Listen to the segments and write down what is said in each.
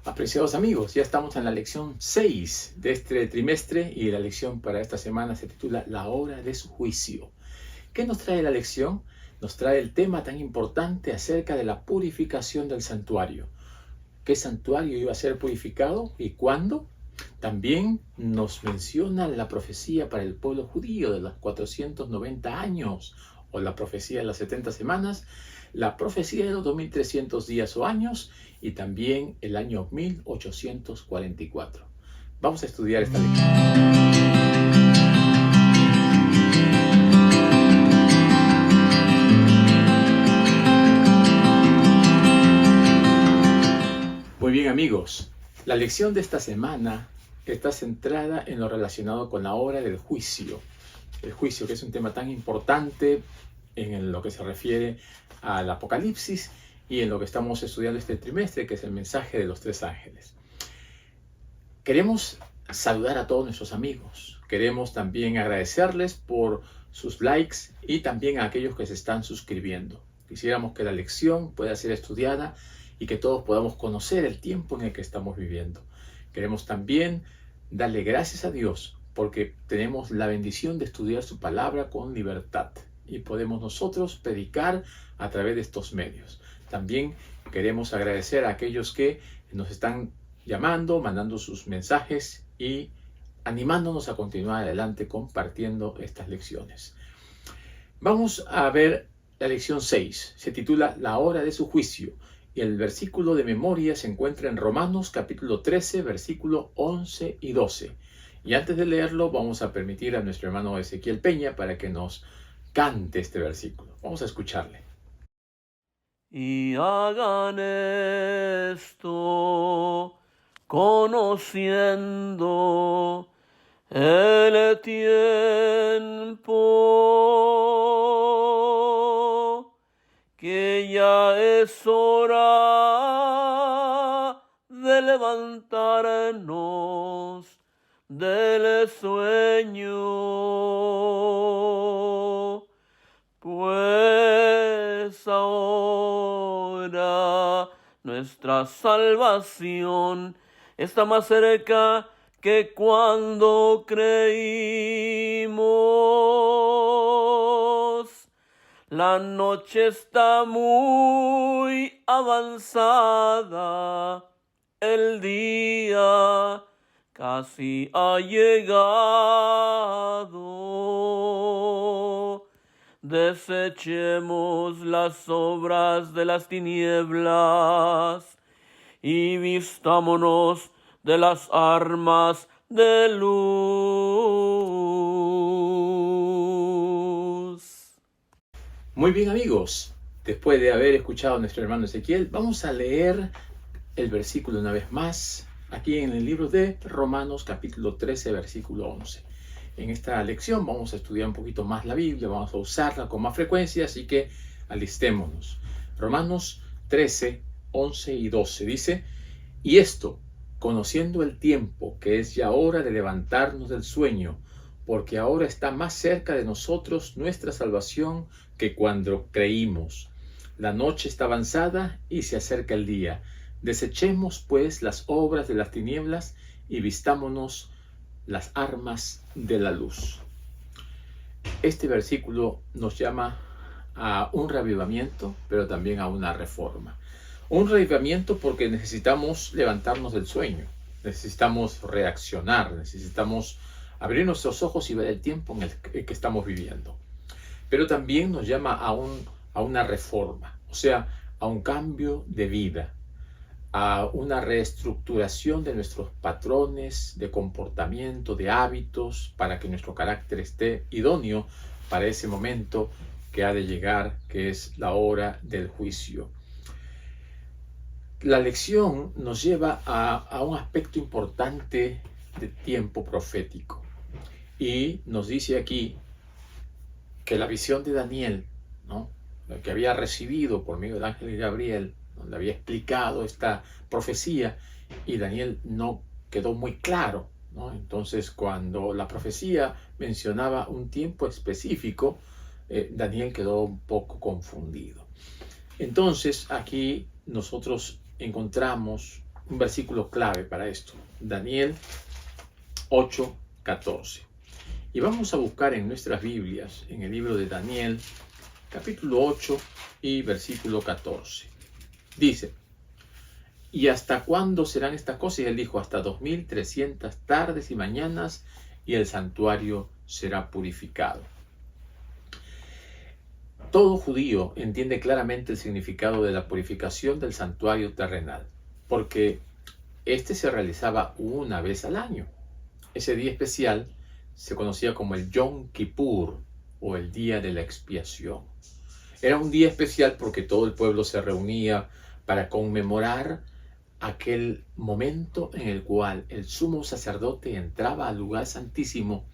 Apreciados amigos, ya estamos en la lección 6 de este trimestre y la lección para esta semana se titula La hora de su juicio. ¿Qué nos trae la lección? Nos trae el tema tan importante acerca de la purificación del santuario. ¿Qué santuario iba a ser purificado y cuándo? También nos menciona la profecía para el pueblo judío de los 490 años o la profecía de las 70 semanas, la profecía de los 2300 días o años y también el año 1844. Vamos a estudiar esta lección. Muy bien amigos, la lección de esta semana está centrada en lo relacionado con la hora del juicio. El juicio, que es un tema tan importante en lo que se refiere al Apocalipsis y en lo que estamos estudiando este trimestre, que es el mensaje de los tres ángeles. Queremos saludar a todos nuestros amigos. Queremos también agradecerles por sus likes y también a aquellos que se están suscribiendo. Quisiéramos que la lección pueda ser estudiada y que todos podamos conocer el tiempo en el que estamos viviendo. Queremos también darle gracias a Dios porque tenemos la bendición de estudiar su palabra con libertad y podemos nosotros predicar a través de estos medios. También queremos agradecer a aquellos que nos están llamando, mandando sus mensajes y animándonos a continuar adelante compartiendo estas lecciones. Vamos a ver la lección 6. Se titula La hora de su juicio. Y el versículo de memoria se encuentra en Romanos capítulo 13, versículo 11 y 12. Y antes de leerlo, vamos a permitir a nuestro hermano Ezequiel Peña para que nos cante este versículo. Vamos a escucharle. Y hagan esto, conociendo el tiempo, que ya es hora de levantarnos del sueño, pues ahora nuestra salvación está más cerca que cuando creímos. La noche está muy avanzada, el día casi ha llegado. Desechemos las obras de las tinieblas y vistámonos de las armas de luz. Muy bien amigos, después de haber escuchado a nuestro hermano Ezequiel, vamos a leer el versículo una vez más, aquí en el libro de Romanos capítulo 13, versículo 11. En esta lección vamos a estudiar un poquito más la Biblia, vamos a usarla con más frecuencia, así que alistémonos. Romanos 13, 11 y 12 dice, y esto, conociendo el tiempo, que es ya hora de levantarnos del sueño, porque ahora está más cerca de nosotros nuestra salvación que cuando creímos. La noche está avanzada y se acerca el día. Desechemos pues las obras de las tinieblas y vistámonos las armas de la luz. Este versículo nos llama a un reavivamiento, pero también a una reforma. Un reavivamiento porque necesitamos levantarnos del sueño, necesitamos reaccionar, necesitamos abrir nuestros ojos y ver el tiempo en el que estamos viviendo. Pero también nos llama a una reforma, o sea, a un cambio de vida, a una reestructuración de nuestros patrones de comportamiento, de hábitos, para que nuestro carácter esté idóneo para ese momento que ha de llegar, que es la hora del juicio. La lección nos lleva a un aspecto importante de tiempo profético. Y nos dice aquí que la visión de Daniel, ¿no?, la que había recibido por medio del ángel Gabriel, donde había explicado esta profecía, y Daniel no quedó muy claro, ¿no? Entonces, cuando la profecía mencionaba un tiempo específico, Daniel quedó un poco confundido. Entonces, aquí nosotros encontramos un versículo clave para esto. Daniel 8:14. Y vamos a buscar en nuestras Biblias, en el libro de Daniel, capítulo 8 y versículo 14. Dice: ¿y hasta cuándo serán estas cosas? Y él dijo: hasta 2300 tardes y mañanas, y el santuario será purificado. Todo judío entiende claramente el significado de la purificación del santuario terrenal, porque este se realizaba una vez al año. Ese día especial se conocía como el Yom Kippur, o el día de la expiación. Era un día especial porque todo el pueblo se reunía para conmemorar aquel momento en el cual el sumo sacerdote entraba al lugar santísimo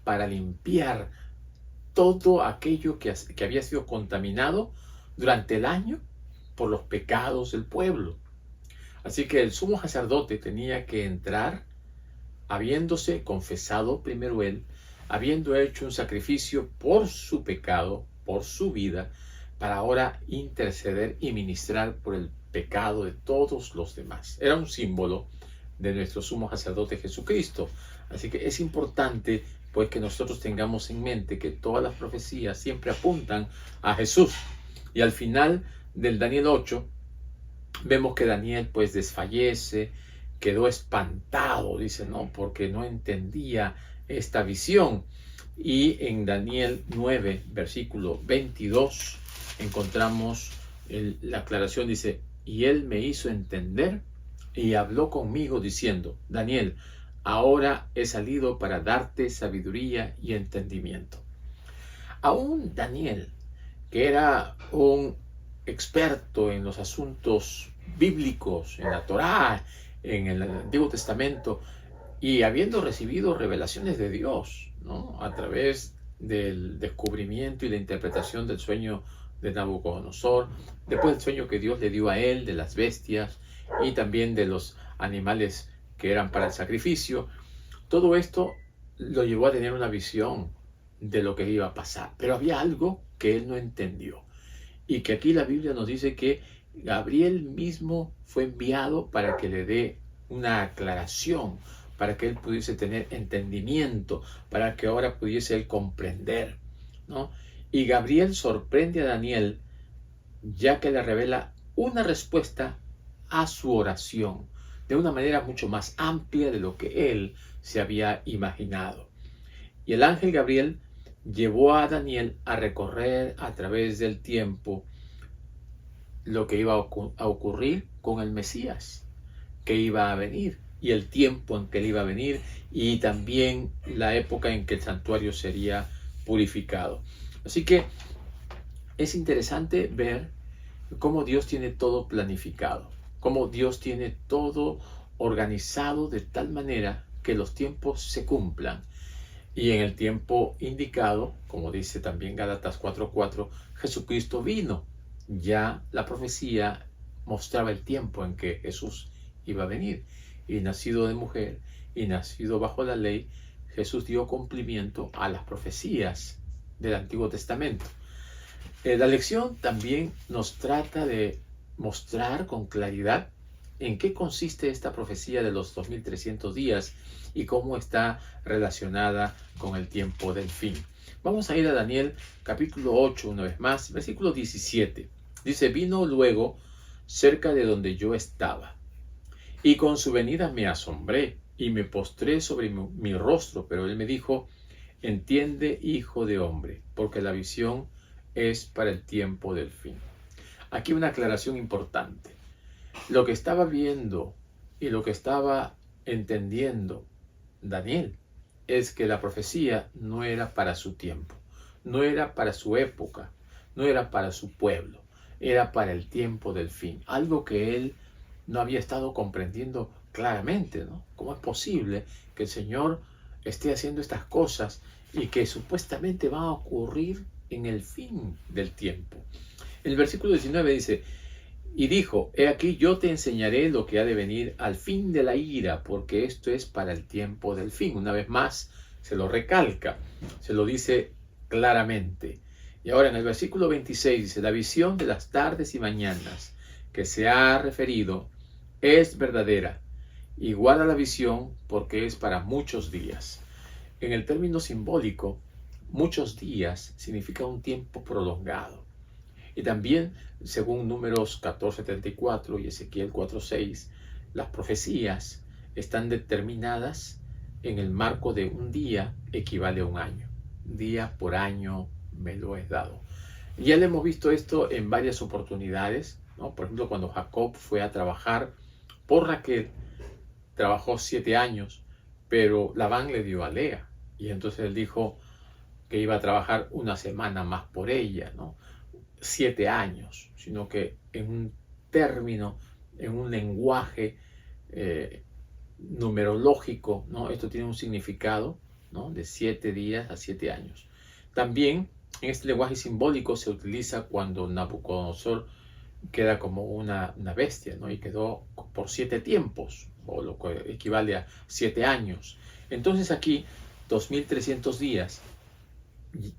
para limpiar todo aquello que había sido contaminado durante el año por los pecados del pueblo. Así que el sumo sacerdote tenía que entrar habiéndose confesado primero él, habiendo hecho un sacrificio por su pecado, por su vida, para ahora interceder y ministrar por el pecado de todos los demás. Era un símbolo de nuestro sumo sacerdote Jesucristo. Así que es importante pues que nosotros tengamos en mente que todas las profecías siempre apuntan a Jesús. Y al final del Daniel 8 vemos que Daniel pues desfallece, quedó espantado, dice, ¿no? Porque no entendía esta visión. Y en Daniel 9, versículo 22, encontramos la aclaración, dice: y él me hizo entender y habló conmigo diciendo: Daniel, ahora he salido para darte sabiduría y entendimiento. Aún Daniel, que era un experto en los asuntos bíblicos, en la Torá, en el Antiguo Testamento, y habiendo recibido revelaciones de Dios, ¿no?, a través del descubrimiento y la interpretación del sueño de Nabucodonosor, después del sueño que Dios le dio a él de las bestias y también de los animales que eran para el sacrificio, todo esto lo llevó a tener una visión de lo que iba a pasar. Pero había algo que él no entendió, y que aquí la Biblia nos dice que Gabriel mismo fue enviado para que le dé una aclaración, para que él pudiese tener entendimiento, para que ahora pudiese él comprender, ¿no? Y Gabriel sorprende a Daniel, ya que le revela una respuesta a su oración, de una manera mucho más amplia de lo que él se había imaginado. Y el ángel Gabriel llevó a Daniel a recorrer a través del tiempo lo que iba a ocurrir con el Mesías, que iba a venir, y el tiempo en que él iba a venir, y también la época en que el santuario sería purificado. Así que es interesante ver cómo Dios tiene todo planificado, cómo Dios tiene todo organizado de tal manera que los tiempos se cumplan. Y en el tiempo indicado, como dice también Gálatas 4:4, Jesucristo vino. Ya la profecía mostraba el tiempo en que Jesús iba a venir. Y nacido de mujer y nacido bajo la ley, Jesús dio cumplimiento a las profecías del Antiguo Testamento. La lección también nos trata de mostrar con claridad en qué consiste esta profecía de los 2300 días y cómo está relacionada con el tiempo del fin. Vamos a ir a Daniel capítulo 8 una vez más, versículo 17. Dice: vino luego cerca de donde yo estaba, y con su venida me asombré y me postré sobre mi rostro, pero él me dijo: entiende, hijo de hombre, porque la visión es para el tiempo del fin. Aquí una aclaración importante. Lo que estaba viendo y lo que estaba entendiendo Daniel es que la profecía no era para su tiempo, no era para su época, no era para su pueblo, era para el tiempo del fin. Algo que él no había estado comprendiendo claramente, ¿no? ¿Cómo es posible que el Señor esté haciendo estas cosas y que supuestamente van a ocurrir en el fin del tiempo? El versículo 19 dice: y dijo: he aquí, yo te enseñaré lo que ha de venir al fin de la ira, porque esto es para el tiempo del fin. Una vez más se lo recalca, se lo dice claramente. Y ahora en el versículo 26 dice: la visión de las tardes y mañanas que se ha referido es verdadera y guarda la visión porque es para muchos días. En el término simbólico, muchos días significa un tiempo prolongado. Y también, según Números 14:34 y Ezequiel 4:6, las profecías están determinadas en el marco de un día equivale a un año. Día por año me lo es dado. Ya le hemos visto esto en varias oportunidades, ¿no? Por ejemplo, cuando Jacob fue a trabajar por Raquel, trabajó 7 años, pero Labán le dio a Lea. Y entonces él dijo que iba a trabajar una semana más por ella, ¿no? 7 años, sino que en un término, en un lenguaje numerológico, ¿no? Esto tiene un significado, ¿no? De 7 días a 7 años. También en este lenguaje simbólico se utiliza cuando Nabucodonosor queda como una bestia, ¿no? Y quedó por 7 tiempos, o lo que equivale a 7 años. Entonces aquí, 2300 días,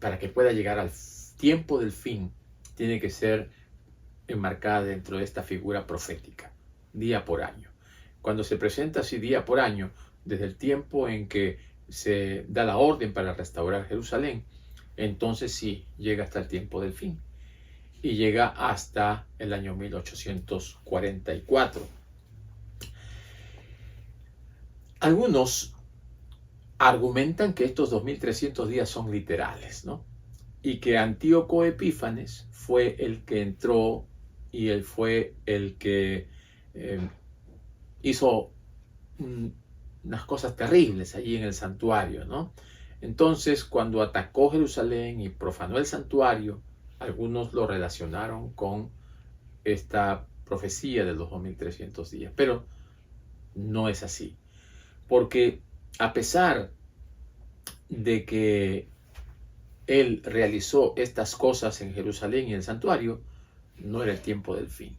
para que pueda llegar al tiempo del fin, tiene que ser enmarcada dentro de esta figura profética, día por año. Cuando se presenta así día por año, desde el tiempo en que se da la orden para restaurar Jerusalén, entonces sí llega hasta el tiempo del fin y llega hasta el año 1844. Algunos argumentan que estos 2300 días son literales, ¿no? Y que Antíoco Epífanes fue el que entró y él fue el que hizo unas cosas terribles allí en el santuario, ¿no? Entonces, cuando atacó Jerusalén y profanó el santuario, algunos lo relacionaron con esta profecía de los 2300 días, pero no es así, porque a pesar de que él realizó estas cosas en Jerusalén y en el santuario, no era el tiempo del fin.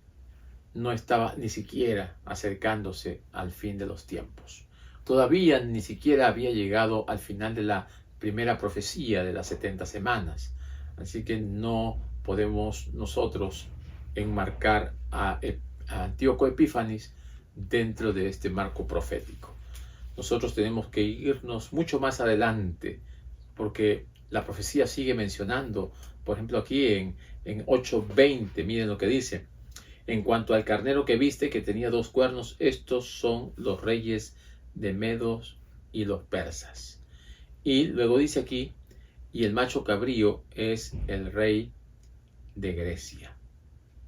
No estaba ni siquiera acercándose al fin de los tiempos. Todavía ni siquiera había llegado al final de la primera profecía de las 70 semanas. Así que no podemos nosotros enmarcar a Antíoco Epífanes dentro de este marco profético. Nosotros tenemos que irnos mucho más adelante, porque la profecía sigue mencionando, por ejemplo aquí en 8:20, miren lo que dice: en cuanto al carnero que viste, que tenía 2 cuernos, estos son los reyes de Medos y los persas. Y luego dice aquí, y el macho cabrío es el rey de Grecia,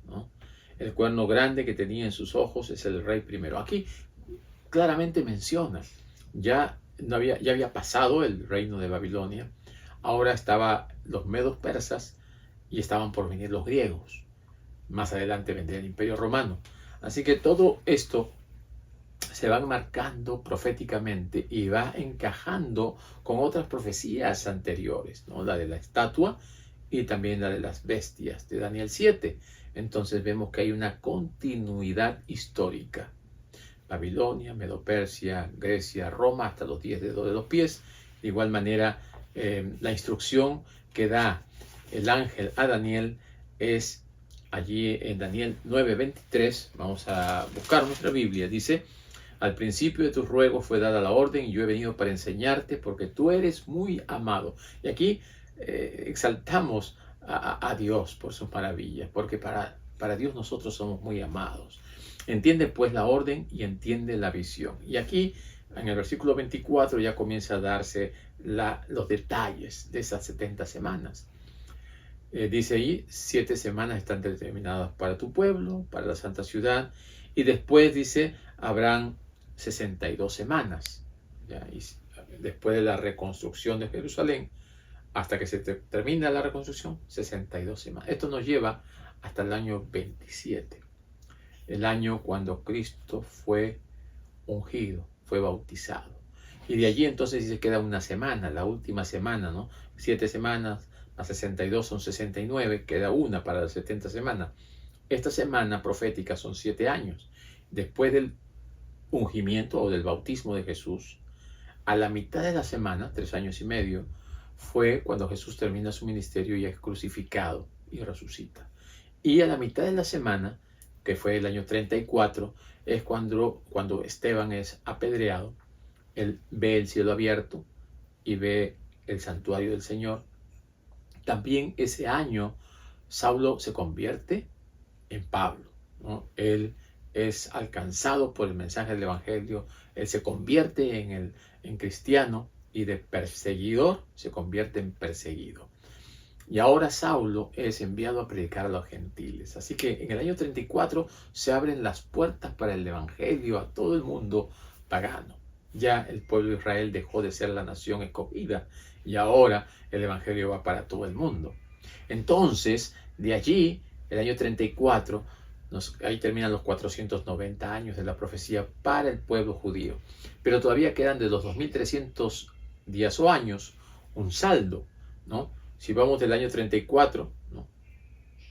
¿no? El cuerno grande que tenía en sus ojos es el rey primero. Aquí claramente menciona, ya había pasado el reino de Babilonia, ahora estaban los medos persas y estaban por venir los griegos. Más adelante vendría el Imperio Romano. Así que todo esto se va marcando proféticamente y va encajando con otras profecías anteriores, ¿no? La de la estatua y también la de las bestias de Daniel 7. Entonces vemos que hay una continuidad histórica. Babilonia, Medo-Persia, Grecia, Roma, hasta los 10 dedos de los pies. De igual manera, la instrucción que da el ángel a Daniel es allí en Daniel 9:23. Vamos a buscar nuestra Biblia. Dice: al principio de tus ruegos fue dada la orden y yo he venido para enseñarte porque tú eres muy amado. Y aquí exaltamos a Dios por sus maravillas, porque para Dios nosotros somos muy amados. Entiende pues la orden y entiende la visión. Y aquí en el versículo 24 ya comienza a darse los detalles de esas 70 semanas. Dice ahí, 7 semanas están determinadas para tu pueblo, para la santa ciudad, y después dice, habrán 62 semanas, ¿ya? Y después de la reconstrucción de Jerusalén, hasta que se termina la reconstrucción, 62 semanas. Esto nos lleva hasta el año 27, el año cuando Cristo fue ungido, fue bautizado. Y de allí entonces se queda una semana, la última semana, ¿no? 7 semanas a 62 son 69, queda una para las 70 semanas. Esta semana profética son 7 años. Después del ungimiento o del bautismo de Jesús, a la mitad de la semana, 3 años y medio, fue cuando Jesús termina su ministerio y es crucificado y resucita. Y a la mitad de la semana, que fue el año 34, es cuando Esteban es apedreado. Él ve el cielo abierto y ve el santuario del Señor. También ese año Saulo se convierte en Pablo, ¿no? Él es alcanzado por el mensaje del Evangelio, él se convierte en cristiano y de perseguidor se convierte en perseguido. Y ahora Saulo es enviado a predicar a los gentiles. Así que en el año 34 se abren las puertas para el Evangelio a todo el mundo pagano. Ya el pueblo de Israel dejó de ser la nación escogida y ahora el Evangelio va para todo el mundo. Entonces, de allí, el año 34, ahí terminan los 490 años de la profecía para el pueblo judío. Pero todavía quedan de los 2300 días o años un saldo, ¿no? Si vamos del año 34, ¿no?,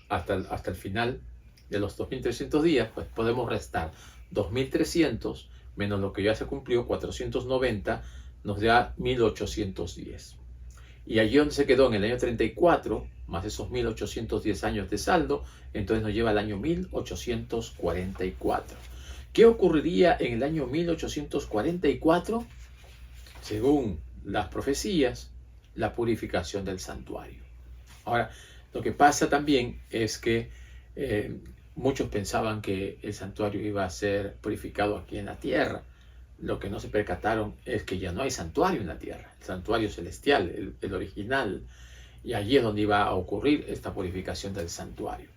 hasta el final de los 2300 días, pues podemos restar 2300 menos lo que ya se cumplió, 490, nos da 1810. Y allí donde se quedó en el año 34, más esos 1810 años de saldo, entonces nos lleva al año 1844. ¿Qué ocurriría en el año 1844? Según las profecías, la purificación del santuario. Ahora, lo que pasa también es que muchos pensaban que el santuario iba a ser purificado aquí en la tierra. Lo que no se percataron es que ya no hay santuario en la tierra, el santuario celestial, el original, y allí es donde iba a ocurrir esta purificación del santuario.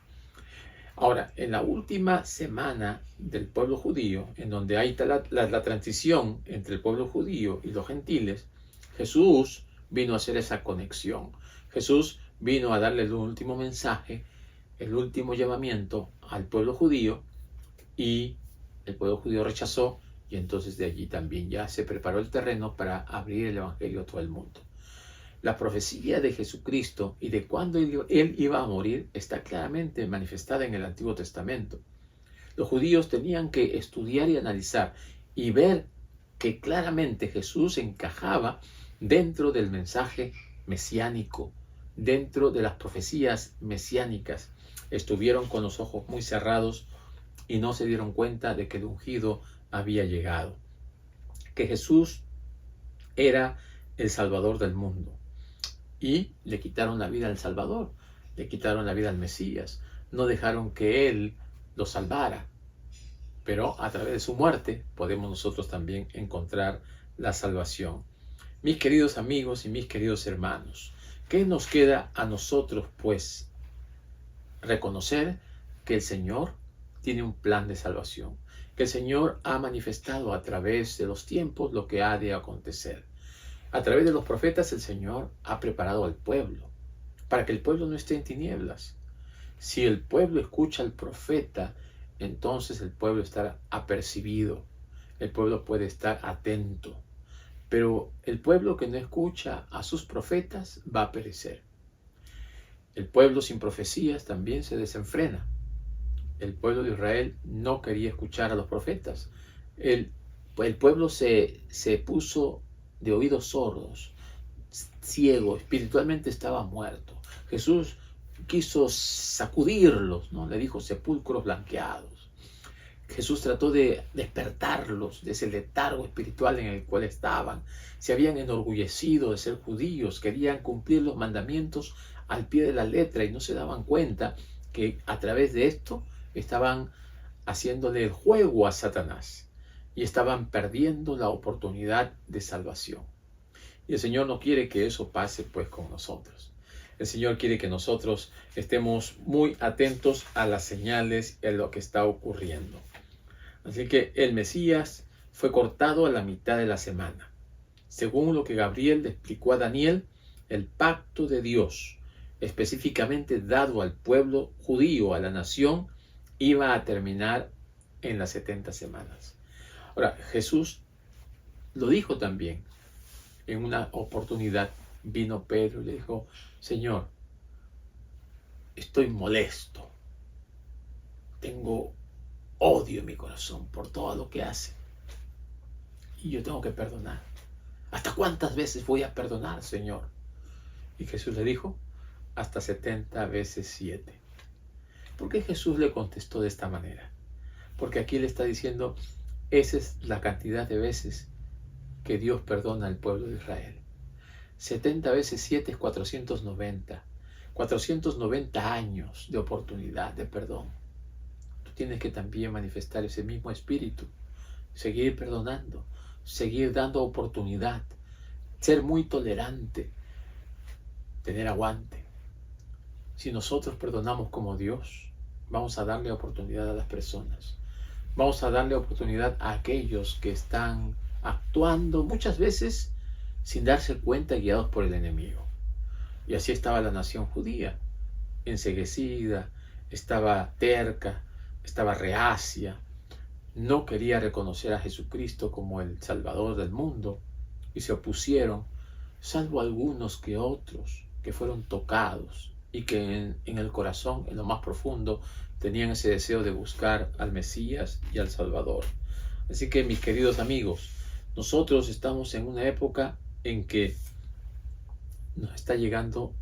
Ahora, en la última semana del pueblo judío, en donde hay la transición entre el pueblo judío y los gentiles, Jesús vino a hacer esa conexión. Jesús vino a darle el último mensaje, el último llamamiento al pueblo judío, y el pueblo judío rechazó, y entonces de allí también ya se preparó el terreno para abrir el evangelio a todo el mundo. La profecía de Jesucristo y de cuándo él iba a morir está claramente manifestada en el Antiguo Testamento. Los judíos tenían que estudiar y analizar y ver que claramente Jesús encajaba dentro del mensaje mesiánico, dentro de las profecías mesiánicas. Estuvieron con los ojos muy cerrados y no se dieron cuenta de que el ungido había llegado, que Jesús era el Salvador del mundo. Y le quitaron la vida al Salvador, le quitaron la vida al Mesías, no dejaron que Él lo salvara. Pero a través de su muerte podemos nosotros también encontrar la salvación. Mis queridos amigos y mis queridos hermanos, ¿qué nos queda a nosotros, pues? Reconocer que el Señor tiene un plan de salvación, que el Señor ha manifestado a través de los tiempos lo que ha de acontecer. A través de los profetas el Señor ha preparado al pueblo para que el pueblo no esté en tinieblas. Si el pueblo escucha al profeta, entonces el pueblo estará apercibido, el pueblo puede estar atento. Pero el pueblo que no escucha a sus profetas va a perecer. El pueblo sin profecías también se desenfrena. El pueblo de Israel no quería escuchar a los profetas. El pueblo se puso de oídos sordos, ciego, espiritualmente estaba muerto. Jesús quiso sacudirlos, ¿no? Le dijo sepulcros blanqueados. Jesús trató de despertarlos de ese letargo espiritual en el cual estaban. Se habían enorgullecido de ser judíos, querían cumplir los mandamientos al pie de la letra y no se daban cuenta que a través de esto estaban haciéndole el juego a Satanás y estaban perdiendo la oportunidad de salvación. Y el Señor no quiere que eso pase pues con nosotros. El Señor quiere que nosotros estemos muy atentos a las señales y a lo que está ocurriendo. Así que el Mesías fue cortado a la mitad de la semana. Según lo que Gabriel le explicó a Daniel, el pacto de Dios, específicamente dado al pueblo judío, a la nación, iba a terminar en las 70 semanas. Ahora, Jesús lo dijo también. En una oportunidad vino Pedro y le dijo: Señor, estoy molesto. Tengo odio en mi corazón por todo lo que hace. Y yo tengo que perdonar. ¿Hasta cuántas veces voy a perdonar, Señor? Y Jesús le dijo: hasta 70 veces 7. ¿Por qué Jesús le contestó de esta manera? Porque aquí le está diciendo, esa es la cantidad de veces que Dios perdona al pueblo de Israel. 70 veces 7 es 490. 490 años de oportunidad, de perdón. Tú tienes que también manifestar ese mismo espíritu. Seguir perdonando, seguir dando oportunidad, ser muy tolerante, tener aguante. Si nosotros perdonamos como Dios, vamos a darle oportunidad a las personas. Vamos a darle oportunidad a aquellos que están actuando muchas veces sin darse cuenta, guiados por el enemigo. Y así estaba la nación judía, enceguecida, estaba terca, estaba reacia, no quería reconocer a Jesucristo como el Salvador del mundo y se opusieron, salvo algunos que otros que fueron tocados y que en el corazón, en lo más profundo, tenían ese deseo de buscar al Mesías y al Salvador. Así que, mis queridos amigos, nosotros estamos en una época en que nos está llegando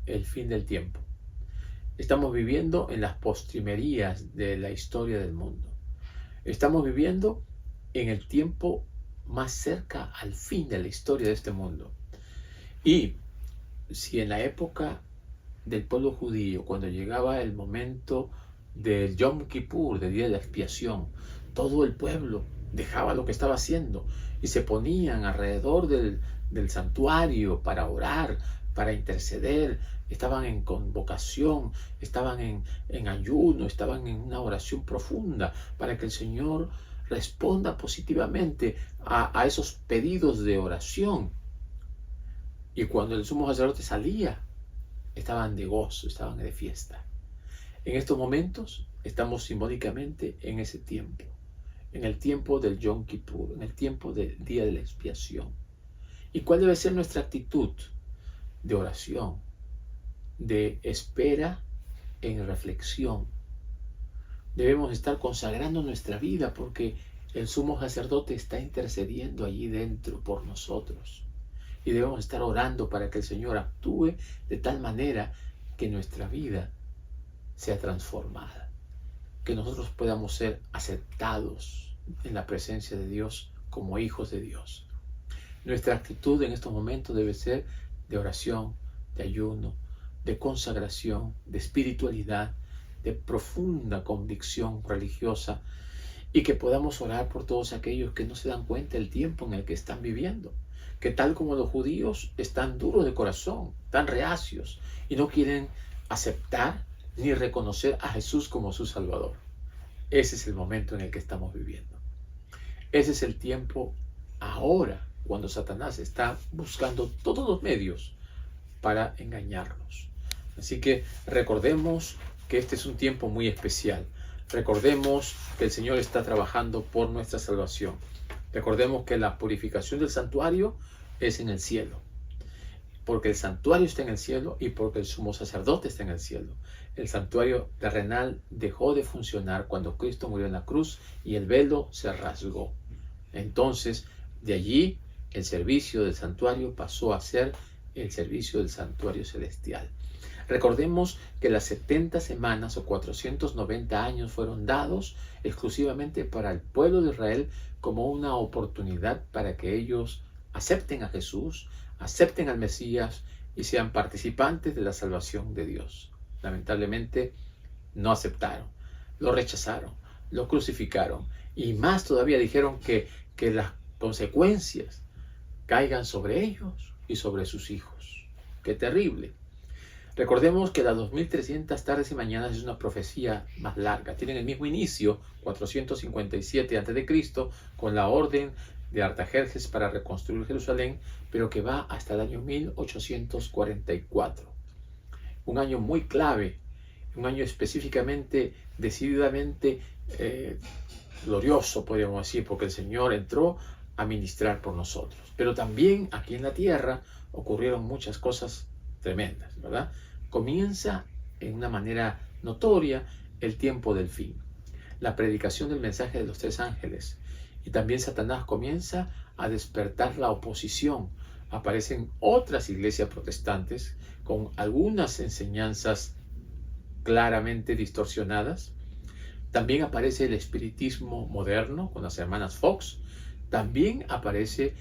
el fin del tiempo. Estamos viviendo en las postrimerías de la historia del mundo. Estamos viviendo en el tiempo más cerca al fin de la historia de este mundo. Y si en la época del pueblo judío, cuando llegaba el momento del Yom Kippur, del día de la expiación, todo el pueblo dejaba lo que estaba haciendo y se ponían alrededor del santuario para orar, para interceder, estaban en convocación, estaban en ayuno, estaban en una oración profunda para que el Señor responda positivamente a esos pedidos de oración. Y cuando el sumo sacerdote salía, estaban de gozo, estaban de fiesta. En estos momentos estamos simbólicamente en ese tiempo, en el tiempo del Yom Kippur, en el tiempo del día de la expiación. ¿Y cuál debe ser nuestra actitud? De oración, de espera en reflexión. Debemos estar consagrando nuestra vida porque el sumo sacerdote está intercediendo allí dentro por nosotros. Y debemos estar orando para que el Señor actúe de tal manera que nuestra vida sea transformada, que nosotros podamos ser aceptados en la presencia de Dios como hijos de Dios. Nuestra actitud en estos momentos debe ser de oración, de ayuno, de consagración, de espiritualidad, de profunda convicción religiosa, y que podamos orar por todos aquellos que no se dan cuenta del tiempo en el que están viviendo, que tal como los judíos están duros de corazón, tan reacios y no quieren aceptar ni reconocer a Jesús como su Salvador. Ese es el momento en el que estamos viviendo. Ese es el tiempo ahora, cuando Satanás está buscando todos los medios para engañarnos. Así que recordemos que este es un tiempo muy especial. Recordemos que el Señor está trabajando por nuestra salvación. Recordemos que la purificación del santuario es en el cielo. Porque el santuario está en el cielo y porque el sumo sacerdote está en el cielo. El santuario terrenal dejó de funcionar cuando Cristo murió en la cruz y el velo se rasgó. Entonces, de allí, el servicio del santuario pasó a ser el servicio del santuario celestial. Recordemos que las 70 semanas o 490 años fueron dados exclusivamente para el pueblo de Israel como una oportunidad para que ellos acepten a Jesús, acepten al Mesías y sean participantes de la salvación de Dios. Lamentablemente no aceptaron, lo rechazaron, lo crucificaron y más todavía dijeron que las consecuencias caigan sobre ellos y sobre sus hijos. ¡Qué terrible! Recordemos que las 2300 tardes y mañanas es una profecía más larga. Tienen el mismo inicio, 457 a.C., con la orden de Artajerjes para reconstruir Jerusalén, pero que va hasta el año 1844. Un año muy clave, un año específicamente, decididamente glorioso, podríamos decir, porque el Señor entró a ministrar por nosotros. Pero también aquí en la tierra ocurrieron muchas cosas tremendas, ¿verdad? Comienza en una manera notoria el tiempo del fin, la predicación del mensaje de los 3 ángeles, y también Satanás comienza a despertar la oposición. Aparecen otras iglesias protestantes con algunas enseñanzas claramente distorsionadas, También aparece el espiritismo moderno con las hermanas Fox. También aparece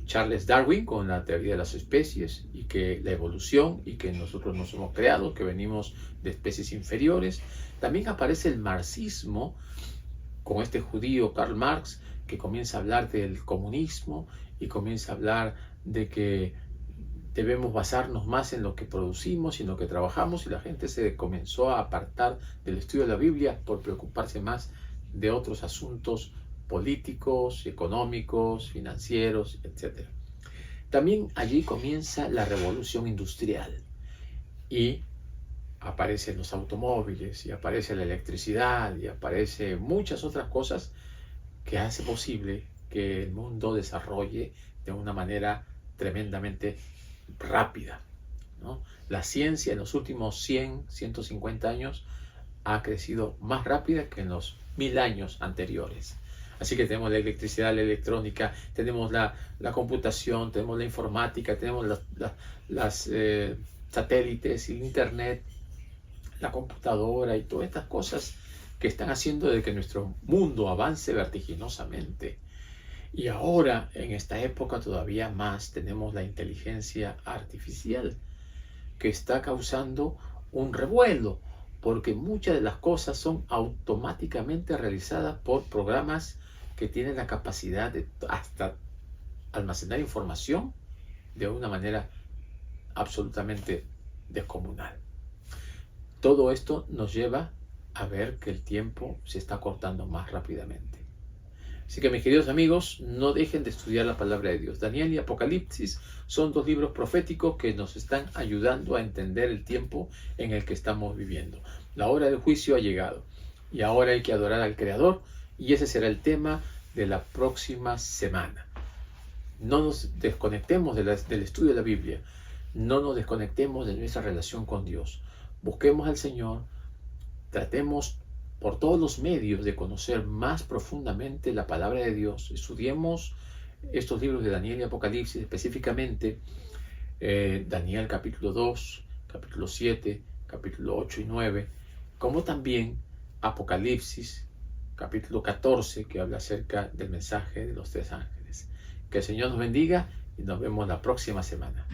Charles Darwin con la teoría de las especies y que la evolución y que nosotros nos hemos creado, que venimos de especies inferiores. También aparece el marxismo con este judío Karl Marx, que comienza a hablar del comunismo y comienza a hablar de que debemos basarnos más en lo que producimos y en lo que trabajamos, y la gente se comenzó a apartar del estudio de la Biblia por preocuparse más de otros asuntos políticos, económicos, financieros, etc. También allí comienza la revolución industrial y aparecen los automóviles y aparece la electricidad y aparece muchas otras cosas que hace posible que el mundo desarrolle de una manera tremendamente rápida, ¿no? La ciencia en los últimos 100, 150 años ha crecido más rápida que en los 1000 años anteriores. Así que tenemos la electricidad, la electrónica, tenemos la computación, tenemos la informática, tenemos las satélites, el internet, la computadora y todas estas cosas que están haciendo de que nuestro mundo avance vertiginosamente. Y ahora, en esta época todavía más, tenemos la inteligencia artificial que está causando un revuelo, porque muchas de las cosas son automáticamente realizadas por programas que tienen la capacidad de hasta almacenar información de una manera absolutamente descomunal. Todo esto nos lleva a ver que el tiempo se está cortando más rápidamente. Así que, mis queridos amigos, no dejen de estudiar la palabra de Dios. Daniel y Apocalipsis son dos libros proféticos que nos están ayudando a entender el tiempo en el que estamos viviendo. La hora del juicio ha llegado y ahora hay que adorar al Creador, y ese será el tema de la próxima semana. No nos desconectemos del estudio de la Biblia, no nos desconectemos de nuestra relación con Dios. Busquemos al Señor, tratemos por todos los medios de conocer más profundamente la palabra de Dios. Estudiemos estos libros de Daniel y Apocalipsis, específicamente Daniel capítulo 2, capítulo 7, capítulo 8 y 9, como también Apocalipsis capítulo 14, que habla acerca del mensaje de los 3 ángeles. Que el Señor nos bendiga y nos vemos la próxima semana.